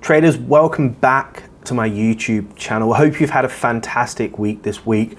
Traders, welcome back to my YouTube channel. I hope you've had a fantastic week this week.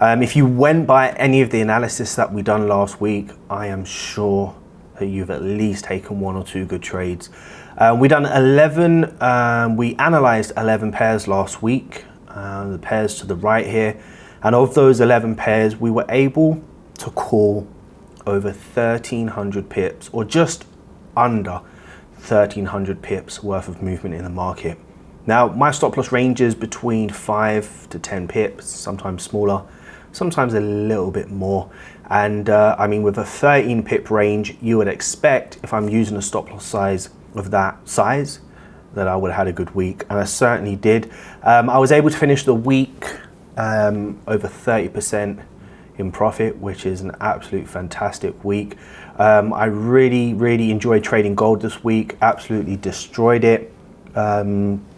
If you went by any of the analysis that we done last week, I am sure that you've at least taken 1 or 2 good trades. We analyzed 11 pairs last week, the pairs to the right here. And of those 11 pairs, we were able to call over 1,300 pips, or just under 1,300 pips worth of movement in the market. Now, my stop loss ranges between 5 to 10 pips, sometimes smaller, sometimes a little bit more. And I mean, with a 13 pip range, you would expect, if I'm using a stop loss size of that size, that I would have had a good week, and I certainly did. I was able to finish the week over 30% in profit, which is an absolute fantastic week. I really enjoyed trading gold this week, absolutely destroyed it.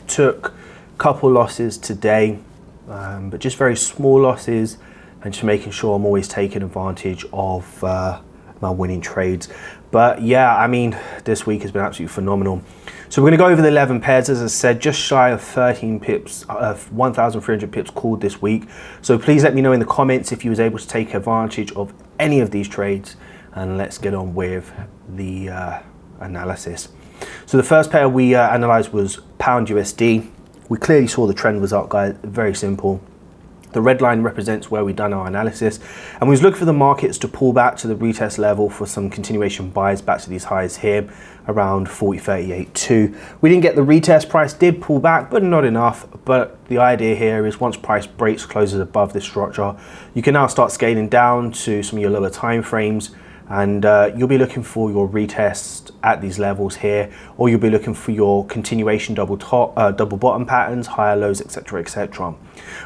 Took a couple losses today, but just very small losses, and just making sure I'm always taking advantage of my winning trades. But yeah, I mean, this week has been absolutely phenomenal. So we're going to go over the 11 pairs, as I said, just shy of 13 pips, 1,300 pips called this week. So please let me know in the comments if you was able to take advantage of any of these trades, and let's get on with the analysis. So the first pair we analyzed was pound USD. We clearly saw the trend was up, guys. Very simple. The red line represents where we've done our analysis, and we was looking for the markets to pull back to the retest level for some continuation buys back to these highs here around 40.38.2. We didn't get the retest. Price did pull back, but not enough. But the idea here is once price breaks, closes above this structure, you can now start scaling down to some of your lower time frames, and you'll be looking for your retest at these levels here, or you'll be looking for your continuation double bottom patterns, higher lows, etc, etc.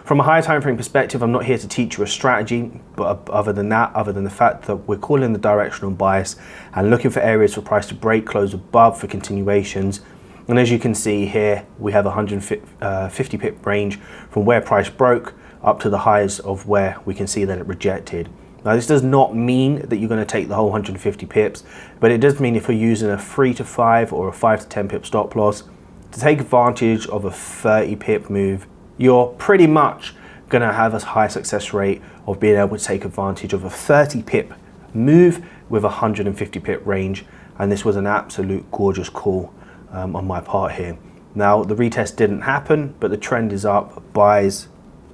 From a higher time frame perspective, I'm not here to teach you a strategy, but other than the fact that we're calling the directional bias and looking for areas for price to break, close above for continuations. And as you can see here, we have a 150 pip range from where price broke up to the highs of where we can see that it rejected. Now, this does not mean that you're going to take the whole 150 pips, but it does mean if you're using a 3 to 5 or a 5 to 10 pip stop loss to take advantage of a 30 pip move, you're pretty much going to have a high success rate of being able to take advantage of a 30 pip move with a 150 pip range. And this was an absolute gorgeous call on my part here. Now, the retest didn't happen, but the trend is up. Buys,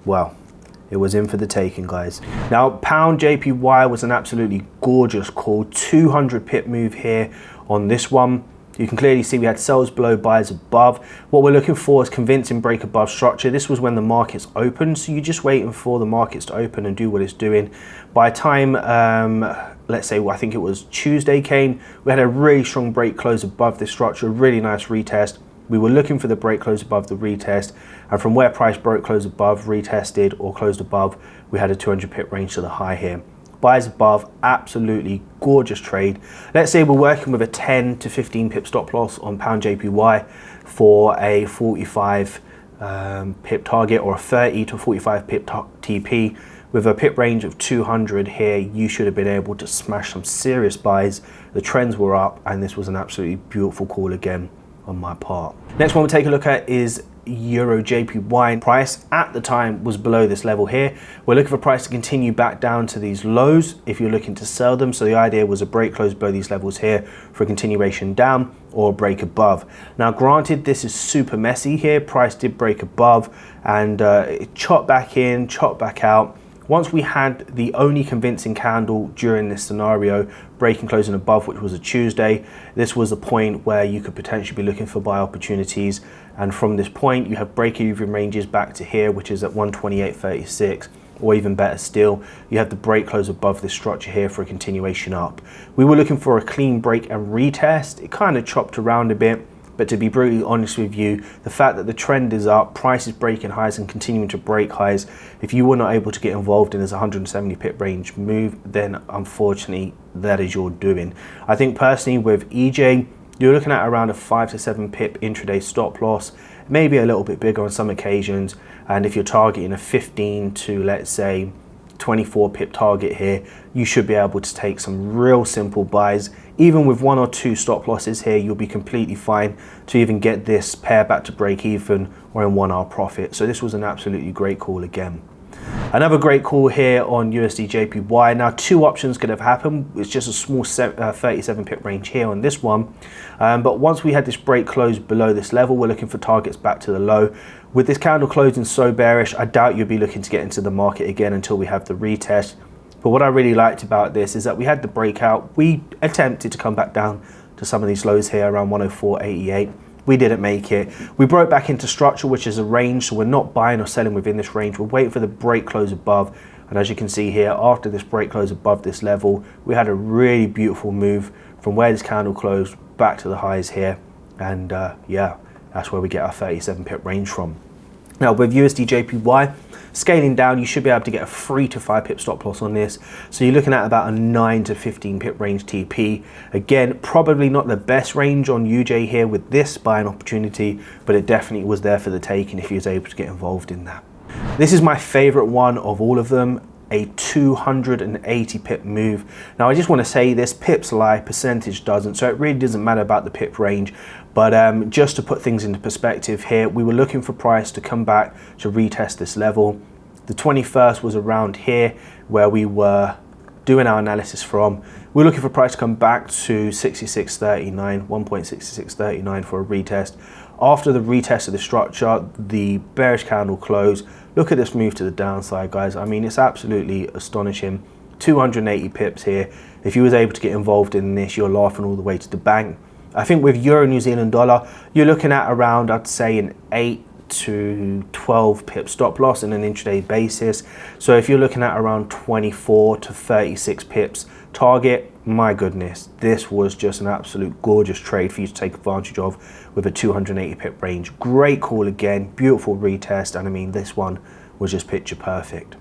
well, it was in for the taking, guys. Now, pound JPY was an absolutely gorgeous call. 200 pip move here on this one. You can clearly see we had sells below, buys above. What we're looking for is convincing break above structure. This was when the markets opened, so you're just waiting for the markets to open and do what it's doing. By the time, let's say, I think it was Tuesday came, we had a really strong break close above this structure, really nice retest. We were looking for the break close above the retest, and from where price broke close above, retested or closed above, we had a 200 pip range to the high here. Buys above, absolutely gorgeous trade. Let's say we're working with a 10 to 15 pip stop loss on pound JPY for a 45 pip target, or a 30 to 45 pip TP. With a pip range of 200 here, you should have been able to smash some serious buys. The trends were up, and this was an absolutely beautiful call again on my part. Next one we'll take a look at is EURJPY. Price at the time was below this level here. We're looking for price to continue back down to these lows if you're looking to sell them. So the idea was a break close below these levels here for a continuation down, or a break above. Now, granted, this is super messy here. Price did break above, and it chopped back in, chopped back out. Once we had the only convincing candle during this scenario, breaking closing above, which was a Tuesday, this was the point where you could potentially be looking for buy opportunities. And from this point, you have break-even ranges back to here, which is at 128.36, or even better still, you have the break close above this structure here for a continuation up. We were looking for a clean break and retest. It kind of chopped around a bit. But to be brutally honest with you, the fact that the trend is up, price is breaking highs and continuing to break highs, if you were not able to get involved in this 170 pip range move, then unfortunately that is your doing. I think personally with EJ, you're looking at around a 5 to 7 pip intraday stop loss, maybe a little bit bigger on some occasions. And if you're targeting a 15 to, let's say, 24 pip target here, you should be able to take some real simple buys even with 1 or 2 stop losses here, you'll be completely fine to even get this pair back to break even or in 1 hour profit. So this was an absolutely great call again. Another great call here on USD/JPY. Now 2 options could have happened. It's just a small 37 pip range here on this one. But once we had this break close below this level, we're looking for targets back to the low. With this candle closing so bearish, I doubt you'll be looking to get into the market again until we have the retest. But what I really liked about this is that we had the breakout. We attempted to come back down to some of these lows here around 104.88. We didn't make it. We broke back into structure, which is a range, so we're not buying or selling within this range. We're waiting for the break close above. And as you can see here, after this break close above this level, we had a really beautiful move from where this candle closed back to the highs here. And yeah, that's where we get our 37 pip range from. Now with USD/JPY, scaling down, you should be able to get a 3 to 5 pip stop loss on this. So you're looking at about a 9 to 15 pip range TP. Again, probably not the best range on UJ here with this buying opportunity, but it definitely was there for the taking if you was able to get involved in that. This is my favorite one of all of them, a 280 pip move. Now I just want to say this, pips lie, percentage doesn't, so it really doesn't matter about the pip range. But just to put things into perspective here, we were looking for price to come back to retest this level. The 21st was around here where we were doing our analysis from. We were looking for price to come back to 66.39, 1.6639 for a retest. After the retest of the structure, the bearish candle closed. Look at this move to the downside, guys. I mean, it's absolutely astonishing. 280 pips here. If you was able to get involved in this, you're laughing all the way to the bank. I think with Euro New Zealand dollar, you're looking at around, I'd say, an 8 to 12 pip stop loss on an intraday basis. So if you're looking at around 24 to 36 pips target, my goodness, this was just an absolute gorgeous trade for you to take advantage of with a 280 pip range. Great call again, beautiful retest, and I mean, this one was just picture perfect.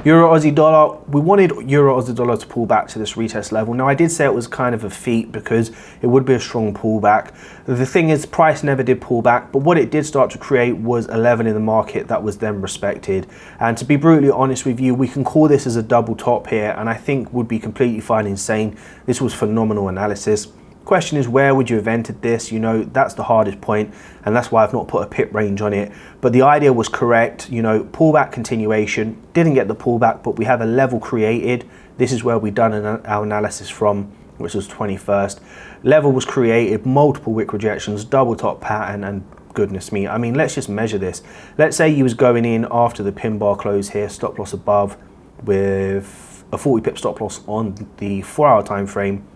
Euro Aussie dollar, we wanted Euro Aussie dollar to pull back to this retest level. Now I did say it was kind of a feat because it would be a strong pullback. The thing is, price never did pull back, but what it did start to create was a level in the market that was then respected. And to be brutally honest with you, we can call this as a double top here, and I think would be completely fine in saying this was phenomenal analysis. Question is, where would you have entered this? You know, that's the hardest point, and that's why I've not put a pip range on it. But the idea was correct, you know, pullback continuation, didn't get the pullback, but we have a level created. This is where we done our analysis from, which was 21st. Level was created, multiple wick rejections, double top pattern, and goodness me, I mean, let's just measure this. Let's say you was going in after the pin bar close here, stop loss above with a 40 pip stop loss on the 4-hour time frame,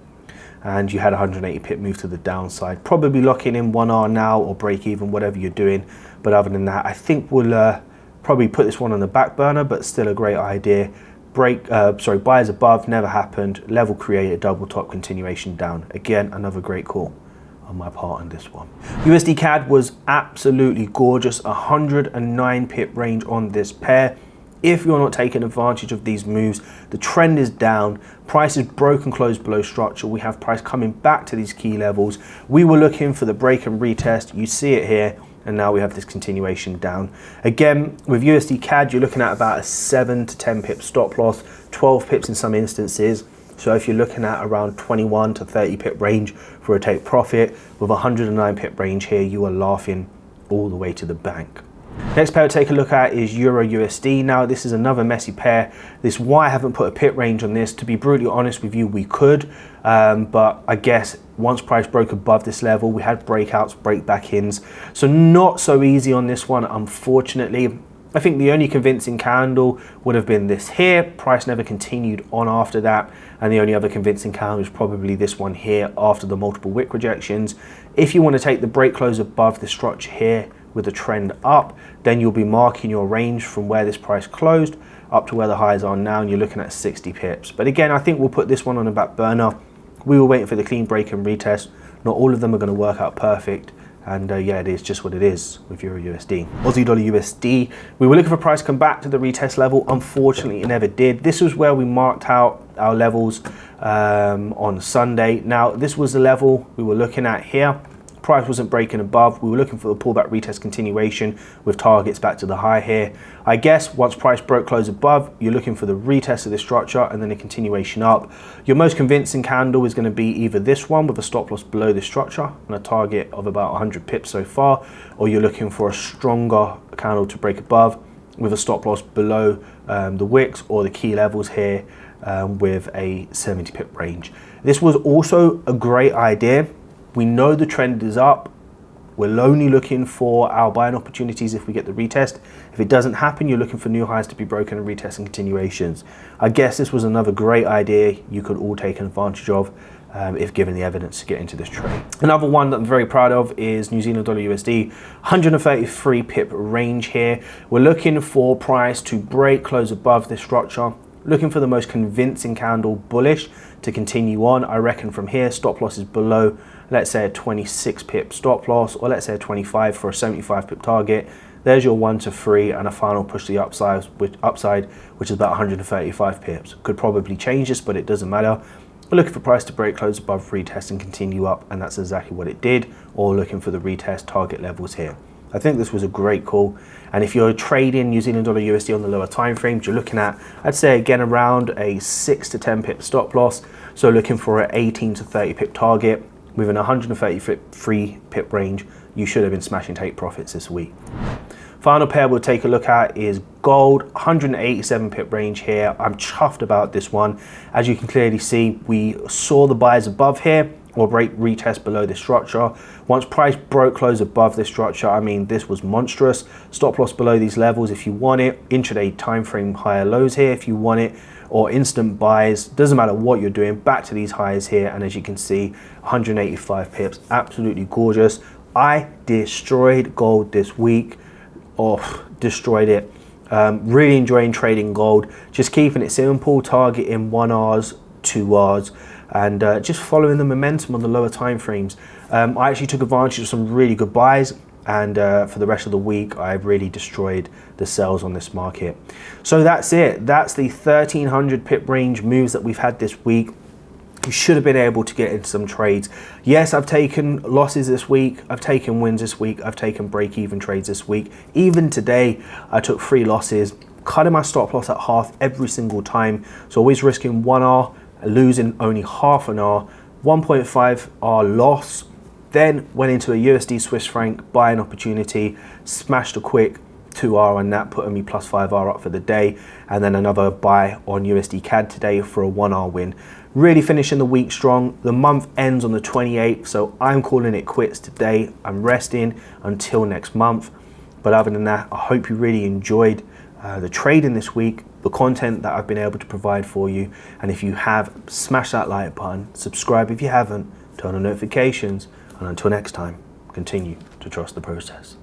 and you had a 180 pip move to the downside. Probably locking in 1 hour now or break even, whatever you're doing. But other than that, I think we'll probably put this one on the back burner, but still a great idea. Buyers above, never happened. Level created, double top, continuation down. Again, another great call on my part on this one. USD CAD was absolutely gorgeous, 109 pip range on this pair. If you're not taking advantage of these moves, the trend is down. Price is broken, closed below structure. We have price coming back to these key levels. We were looking for the break and retest. You see it here, and now we have this continuation down. Again, with USD CAD, you're looking at about a 7 to 10 pip stop loss, 12 pips in some instances. So if you're looking at around 21 to 30 pip range for a take profit, with 109 pip range here, you are laughing all the way to the bank. Next pair to take a look at is Euro USD. Now this is another messy pair. This is why I haven't put a pip range on this. To be brutally honest with you, we could, but I guess once price broke above this level, we had breakouts, break-back-ins. So not so easy on this one, unfortunately. I think the only convincing candle would have been this here. Price never continued on after that. And the only other convincing candle is probably this one here after the multiple wick rejections. If you want to take the break close above the structure here with a trend up, then you'll be marking your range from where this price closed up to where the highs are now, and you're looking at 60 pips. But again, I think we'll put this one on the back burner. We were waiting for the clean break and retest. Not all of them are going to work out perfect. And yeah, it is just what it is with Euro USD. Aussie dollar USD, we were looking for price to come back to the retest level. Unfortunately, it never did. This was where we marked out our levels on Sunday. Now, this was the level we were looking at here. price wasn't breaking above. We were looking for the pullback retest continuation with targets back to the high here. I guess once price broke close above, you're looking for the retest of this structure and then a continuation up. Your most convincing candle is going to be either this one with a stop loss below this structure and a target of about 100 pips so far, or you're looking for a stronger candle to break above with a stop loss below the wicks or the key levels here with a 70 pip range. This was also a great idea. We know the trend is up. We're only looking for our buying opportunities if we get the retest. If it doesn't happen, you're looking for new highs to be broken and retest and continuations. I guess this was another great idea you could all take advantage of if given the evidence to get into this trade. Another one that I'm very proud of is New Zealand dollar USD, 133 pip range here. We're looking for price to break close above this structure, looking for the most convincing candle bullish to continue on. I reckon from here, stop loss is below, let's say a 26 pip stop loss, or let's say a 25 for a 75 pip target. There's your 1 to 3 and a final push to the upside, which is about 135 pips. Could probably change this, but it doesn't matter. We're looking for price to break close above, retest and continue up, and that's exactly what it did, or looking for the retest target levels here. I think this was a great call, and if you're trading New Zealand dollar USD on the lower time frames, you're looking at, I'd say again, around a 6 to 10 pip stop loss, so looking for an 18 to 30 pip target with an 133 pip range. You should have been smashing take profits this week. Final pair we'll take a look at is gold, 187 pip range here. I'm chuffed about this one. As you can clearly see, we saw the buys above here or break retest below this structure. Once price broke close above this structure, I mean, this was monstrous. Stop loss below these levels if you want it. Intraday time frame higher lows here if you want it, or instant buys. Doesn't matter what you're doing, back to these highs here. And as you can see, 185 pips, absolutely gorgeous. I destroyed gold this week. Destroyed it. Really enjoying trading gold, just keeping it simple, targeting 1 hours, 2 hours, and just following the momentum on the lower time frames. I actually took advantage of some really good buys, and for the rest of the week I really destroyed the sells on this market. So that's it. That's the 1300 pip range moves that we've had this week. You should have been able to get into some trades. Yes, I've taken losses this week. I've taken wins this week. I've taken break-even trades this week. Even today, I took 3 losses, cutting my stop loss at half every single time. So always risking 1 R, losing only half an R, 1.5 R loss. Then went into a USD Swiss franc buying opportunity, smashed a quick 2 R on that, putting me plus 5 R up for the day. And then another buy on USD CAD today for a 1 R win. Really finishing the week strong. The month ends on the 28th, so I'm calling it quits today. I'm resting until next month. But other than that, I hope you really enjoyed the trading this week, the content that I've been able to provide for you. And if you have, smash that like button, subscribe if you haven't, turn on notifications, and until next time, continue to trust the process.